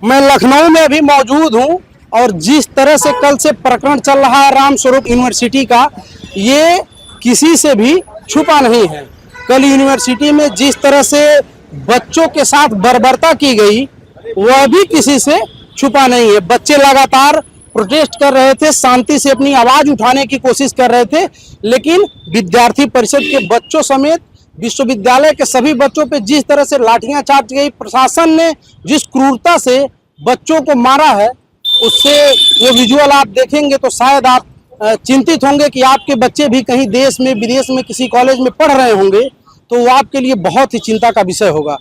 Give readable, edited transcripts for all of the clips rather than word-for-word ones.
मैं लखनऊ में अभी मौजूद हूं और जिस तरह से कल से प्रकरण चल रहा है रामस्वरूप यूनिवर्सिटी का, ये किसी से भी छुपा नहीं है। कल यूनिवर्सिटी में जिस तरह से बच्चों के साथ बर्बरता की गई, वह भी किसी से छुपा नहीं है। बच्चे लगातार प्रोटेस्ट कर रहे थे, शांति से अपनी आवाज उठाने की कोशिश कर रहे थे, लेकिन विद्यार्थी परिषद के बच्चों समेत विश्वविद्यालय के सभी बच्चों पे जिस तरह से लाठियां चाटी गई, प्रशासन ने जिस क्रूरता से बच्चों को मारा है, उससे वो विजुअल आप देखेंगे तो शायद आप चिंतित होंगे कि आपके बच्चे भी कहीं देश में विदेश में किसी कॉलेज में पढ़ रहे होंगे तो वो आपके लिए बहुत ही चिंता का विषय होगा।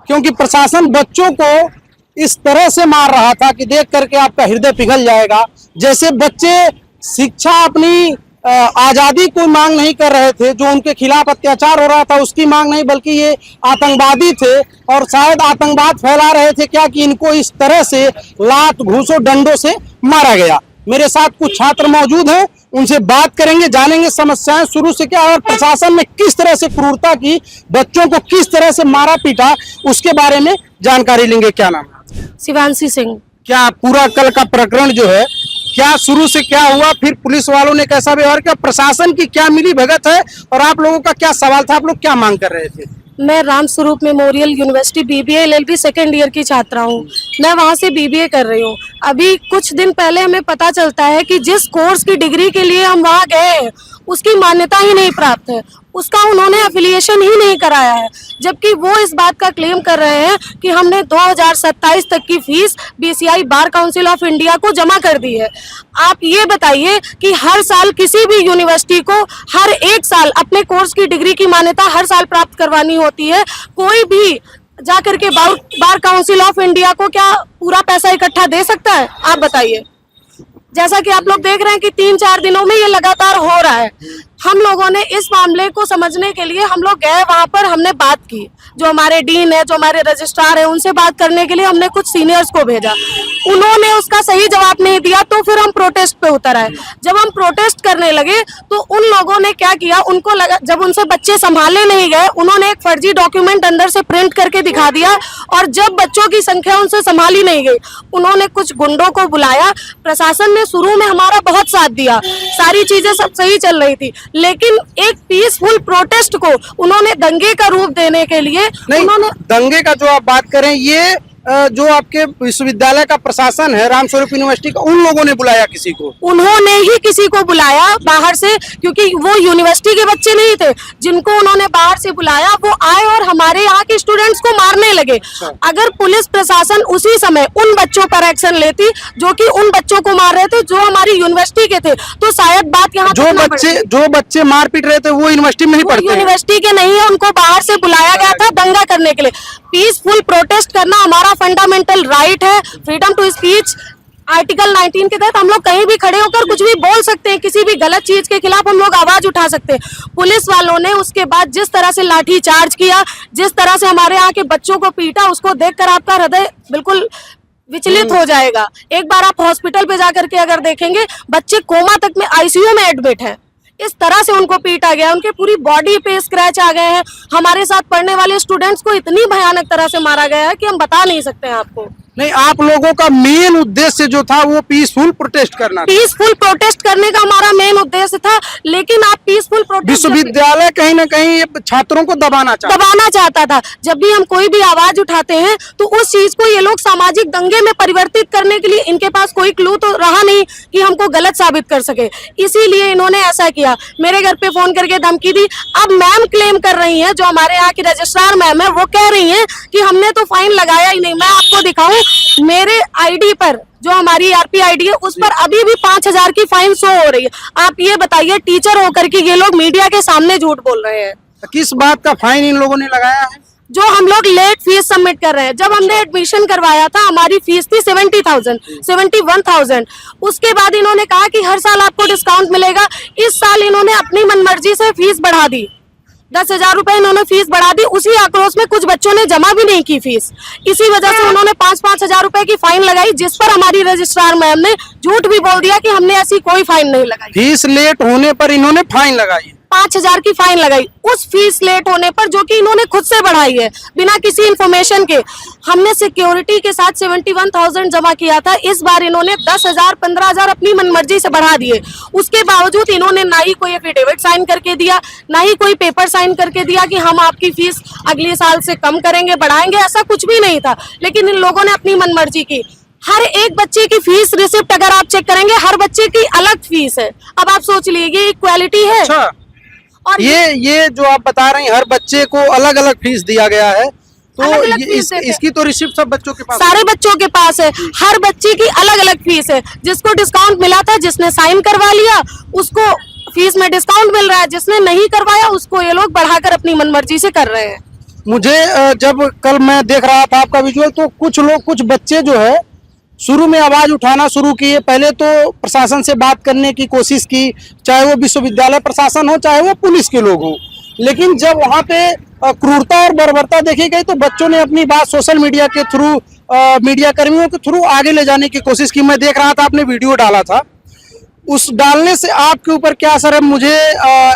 क्योंकि प्रशासन बच्चों को इस तरह से मार रहा था कि देख करके आपका हृदय पिघल जाएगा। जैसे बच्चे शिक्षा, अपनी आजादी कोई मांग नहीं कर रहे थे, जो उनके खिलाफ अत्याचार हो रहा था उसकी मांग नहीं, बल्कि ये आतंकवादी थे और शायद आतंकवाद फैला रहे थे क्या कि इनको इस तरह से लात घूसों डंडों से मारा गया। मेरे साथ कुछ छात्र मौजूद हैं, उनसे बात करेंगे, जानेंगे समस्याएं शुरू से क्या है और प्रशासन ने किस तरह से क्रूरता की, बच्चों को किस तरह से मारा पीटा, उसके बारे में जानकारी लेंगे। क्या नाम है? शिवांशी सिंह। क्या पूरा कल का प्रकरण जो है, क्या शुरू से क्या हुआ, फिर पुलिस वालों ने कैसा व्यवहार किया, प्रशासन की क्या मिली भगत है और आप लोगों का क्या सवाल था, आप लोग क्या मांग कर रहे थे? मैं Ramswaroop memorial university BBA LLB second year की छात्रा हूँ। मैं वहाँ से बीबीए कर रही हूँ। अभी कुछ दिन पहले हमें पता चलता है कि जिस कोर्स की डिग्री के लिए हम वहाँ गए उसकी मान्यता ही नहीं प्राप्त है, उसका उन्होंने एफिलिएशन ही नहीं कराया है, जबकि वो इस बात का क्लेम कर रहे हैं कि हमने 2027 तक की fees BCI bar council of India को जमा कर दी है। आप ये बताइए कि हर साल किसी भी यूनिवर्सिटी को हर एक साल अपने कोर्स की डिग्री की मान्यता हर साल प्राप्त करवानी होती है। कोई भी जा करके बार काउंसिल ऑफ इंडिया को क्या पूरा पैसा इकट्ठा दे सकता है? आप बताइए। जैसा कि आप लोग देख रहे हैं कि 3-4 दिनों में ये लगातार हो रहा है। हम लोगों ने इस मामले को समझने के लिए हम लोग गए वहां पर, हमने बात की, जो हमारे डीन है, जो हमारे रजिस्ट्रार है, उनसे बात करने के लिए हमने कुछ सीनियर्स को भेजा। उन्होंने उसका सही जवाब नहीं दिया तो फिर हम प्रोटेस्ट पे उतर आए। जब हम प्रोटेस्ट करने लगे तो उन लोगों ने क्या किया, उनको लगा, जब उनसे बच्चे संभालने नहीं गए, उन्होंने एक फर्जी डॉक्यूमेंट अंदर से प्रिंट करके दिखा दिया और जब बच्चों की संख्या उनसे संभाली नहीं गई, उन्होंने कुछ गुंडों को बुलाया। प्रशासन ने शुरू में हमारा बहुत साथ दिया, सारी चीजें सब सही चल रही थी, लेकिन एक पीसफुल प्रोटेस्ट को उन्होंने दंगे का रूप देने के लिए उन्होंने दंगे का जो आप बात करें, ये जो आपके विश्वविद्यालय का प्रशासन है रामस्वरूप यूनिवर्सिटी का, उन लोगों ने बुलाया किसी को? उन्होंने ही किसी को बुलाया बाहर से, क्योंकि वो यूनिवर्सिटी के बच्चे नहीं थे जिनको उन्होंने बाहर से बुलाया। वो आए और हमारे यहाँ के स्टूडेंट्स को मारने लगे। अगर पुलिस प्रशासन उसी समय उन बच्चों पर एक्शन लेती जो कि उन बच्चों को मार रहे थे, जो हमारी यूनिवर्सिटी के थे, तो शायद बात यहाँ जो बच्चे मार पीट रहे थे वो यूनिवर्सिटी में ही पढ़ते हैं? यूनिवर्सिटी के नहीं है, उनको बाहर से बुलाया गया था दंगा करने के लिए। पीसफुल प्रोटेस्ट करना हमारा फंडामेंटल राइट है, फ्रीडम टू स्पीच। आर्टिकल 19 के तहत हम लोग कहीं भी खड़े होकर कुछ भी बोल सकते हैं, किसी भी गलत चीज के खिलाफ हम लोग आवाज उठा सकते हैं। पुलिस वालों ने उसके बाद जिस तरह से लाठी चार्ज किया, जिस तरह से हमारे यहाँ के बच्चों को पीटा, उसको देखकर आपका हृदय बिल्कुल विचलित हो जाएगा। एक बार आप हॉस्पिटल पे जाकर के अगर देखेंगे, बच्चे कोमा तक में आईसीयू में एडमिट है। इस तरह से उनको पीटा गया, उनके पूरी बॉडी पे स्क्रैच आ गए हैं। हमारे साथ पढ़ने वाले स्टूडेंट्स को इतनी भयानक तरह से मारा गया है कि हम बता नहीं सकते हैं आपको। नहीं, आप लोगों का मेन उद्देश्य जो था वो पीसफुल प्रोटेस्ट करना था। पीसफुल प्रोटेस्ट करने का हमारा मेन उद्देश्य था, लेकिन आप पीसफुल प्रोटेस्ट, विश्वविद्यालय कहीं ना कहीं छात्रों को दबाना चाहता था। जब भी हम कोई भी आवाज उठाते हैं तो उस चीज को ये लोग सामाजिक दंगे में परिवर्तित करने के लिए, इनके पास कोई क्लू तो रहा नहीं कि हमको गलत साबित कर सके, इसीलिए इन्होंने ऐसा किया। मेरे घर पे फोन करके धमकी दी। अब मैम क्लेम कर रही है, जो हमारे यहाँ की रजिस्ट्रार मैम है, वो कह रही है कि हमने तो फाइन लगाया ही नहीं। मैं आपको दिखाऊं, मेरे आईडी पर, जो हमारी आरपी आईडी है, उस पर अभी भी 5000 की फाइन शो हो रही है। आप ये बताइए, टीचर होकर के ये लोग मीडिया के सामने झूठ बोल रहे हैं। किस बात का फाइन इन लोगों ने लगाया है? जो हम लोग लेट फीस सबमिट कर रहे हैं। जब हमने एडमिशन करवाया था, हमारी फीस थी 71,000। उसके बाद इन्होंने कहा कि हर साल आपको डिस्काउंट मिलेगा। इस साल इन्होंने अपनी मनमर्जी से फीस बढ़ा दी, 10,000 रुपए इन्होंने फीस बढ़ा दी। उसी आक्रोश में कुछ बच्चों ने जमा भी नहीं की फीस, इसी वजह से उन्होंने 5-5 हजार रुपए की फाइन लगाई, जिस पर हमारी रजिस्ट्रार मैम ने झूठ भी बोल दिया कि हमने ऐसी कोई फाइन नहीं लगाई। फीस लेट होने पर इन्होंने फाइन लगाई। 5,000 की फाइन लगाई उस फीस लेट होने पर, जो कि इन्होंने खुद से बढ़ाई है बिना किसी इंफॉर्मेशन के। हमने सिक्योरिटी के साथ 71,000 जमा किया था, इस बार इन्होंने 10,000 15,000 अपनी मनमर्जी से बढ़ा दिए। उसके बावजूद इन्होंने ना ही कोई एफिडेविट साइन करके दिया, ना ही कोई पेपर साइन करके दिया कि हम आपकी फीस अगले साल से कम करेंगे, बढ़ाएंगे, ऐसा कुछ भी नहीं था। लेकिन इन लोगों ने अपनी मनमर्जी की। हर एक बच्चे की फीस रिसिप्ट अगर आप चेक करेंगे, हर बच्चे की अलग फीस है। अब आप सोच लीजिए ये इक्वालिटी है। अच्छा, और ये जो आप बता रहे हैं हर बच्चे को अलग अलग फीस दिया गया है, तो अलग-अलग ये फीस देते हैं। इसकी तो रिसिप्ट सब बच्चों के पास सारे बच्चों के पास है, हर बच्चे की अलग अलग फीस है। जिसको डिस्काउंट मिला था, जिसने साइन करवा लिया, उसको फीस में डिस्काउंट मिल रहा है, जिसने नहीं करवाया उसको ये लोग बढ़ाकर अपनी मनमर्जी से कर रहे हैं। मुझे जब कल मैं देख रहा था आपका विजुअल, तो कुछ बच्चे जो है शुरू में आवाज उठाना शुरू किए। पहले तो प्रशासन से बात करने की कोशिश की, चाहे वो विश्वविद्यालय प्रशासन हो, चाहे वो पुलिस के लोग हों। लेकिन जब वहाँ पे क्रूरता और बर्बरता देखी गई, तो बच्चों ने अपनी बात सोशल मीडिया के थ्रू, मीडिया कर्मियों के थ्रू आगे ले जाने की कोशिश की। मैं देख रहा था आपने वीडियो डाला था, उस डालने से आपके ऊपर क्या असर है? मुझे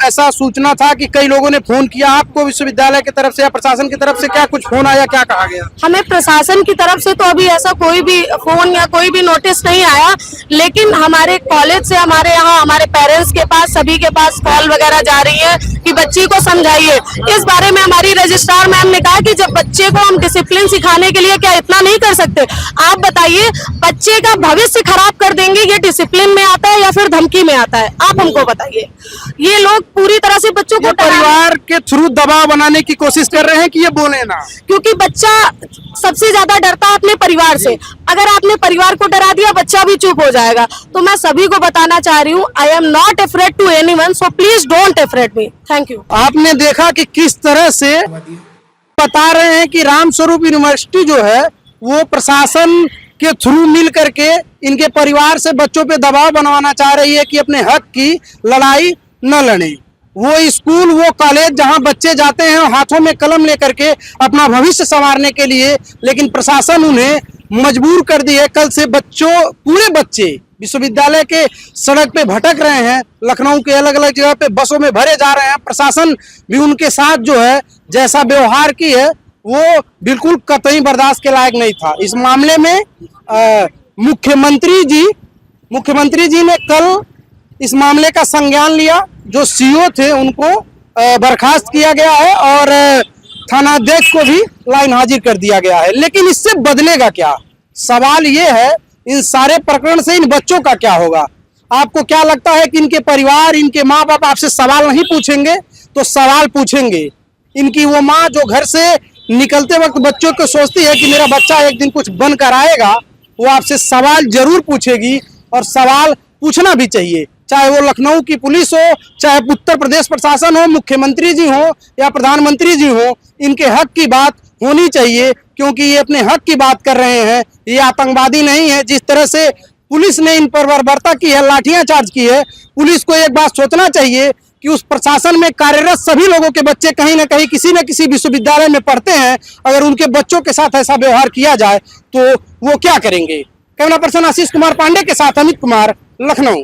ऐसा सूचना था कि कई लोगों ने फोन किया आपको विश्वविद्यालय की तरफ से या प्रशासन की तरफ से, क्या कुछ फोन आया, क्या कहा गया? हमें प्रशासन की तरफ से तो अभी ऐसा कोई भी फोन या कोई भी नोटिस नहीं आया, लेकिन हमारे कॉलेज से हमारे यहाँ हमारे पेरेंट्स के पास, सभी के पास कॉल वगैरह जा रही है कि बच्ची को समझाइए। इस बारे में हमारी रजिस्ट्रार मैम ने कहा कि जब बच्चे को हम डिसिप्लिन सिखाने के लिए क्या इतना नहीं कर सकते? आप बताइए, बच्चे का भविष्य खराब कर देंगे, ये डिसिप्लिन में आता है या फिर धमकी में आता है? आप हमको बताइए। ये लोग पूरी तरह से बच्चों को परिवार के थ्रू दबाव बनाने की कोशिश कर रहे हैं कि ये बोले ना, क्योंकि बच्चा सबसे ज्यादा डरता है अपने परिवार से। अगर आपने परिवार को डरा दिया, बच्चा भी चुप हो जाएगा। तो मैं सभी को बताना चाह रही हूँ, I am not afraid to anyone, so please don't afraid me. Thank you. आपने देखा कि किस तरह से बता रहे हैं कि रामस्वरूप यूनिवर्सिटी जो है वो प्रशासन के थ्रू मिल करके इनके परिवार से बच्चों पे दबाव बनवाना चाह रही है कि अपने हक की लड़ाई न लड़े। वो स्कूल, वो कॉलेज जहां बच्चे जाते हैं हाथों में कलम लेकर के अपना भविष्य संवारने के लिए, लेकिन प्रशासन उन्हें मजबूर कर दी है। कल से पूरे बच्चे विश्वविद्यालय के सड़क पे भटक रहे हैं, लखनऊ के अलग अलग जगह पे बसों में भरे जा रहे हैं। प्रशासन भी उनके साथ जो है जैसा व्यवहार की है वो बिल्कुल कतई बर्दाश्त के लायक नहीं था। इस मामले में मुख्यमंत्री जी ने कल इस मामले का संज्ञान लिया। जो सीओ थे उनको बर्खास्त किया गया है और थानाध्यक्ष को भी लाइन हाजिर कर दिया गया है। लेकिन इससे बदलेगा क्या? सवाल ये है, इन सारे प्रकरण से इन बच्चों का क्या होगा? आपको क्या लगता है कि इनके परिवार, इनके माँ बाप आपसे सवाल नहीं पूछेंगे? तो सवाल पूछेंगे। इनकी वो माँ जो घर से निकलते वक्त बच्चों को सोचती है कि मेरा बच्चा एक दिन कुछ बनकर आएगा, वो आपसे सवाल जरूर पूछेगी और सवाल पूछना भी चाहिए। चाहे वो लखनऊ की पुलिस हो, चाहे उत्तर प्रदेश प्रशासन हो, मुख्यमंत्री जी हो या प्रधानमंत्री जी हो, इनके हक की बात होनी चाहिए, क्योंकि ये अपने हक की बात कर रहे हैं। ये आतंकवादी नहीं है। जिस तरह से पुलिस ने इन पर बर्बरता की है, लाठियां चार्ज की है, पुलिस को एक बात सोचना चाहिए कि उस प्रशासन में कार्यरत सभी लोगों के बच्चे कहीं ना कहीं किसी न किसी विश्वविद्यालय में पढ़ते हैं। अगर उनके बच्चों के साथ ऐसा व्यवहार किया जाए तो वो क्या करेंगे? कैमरा पर्सन आशीष कुमार पांडे के साथ अमित कुमार, लखनऊ।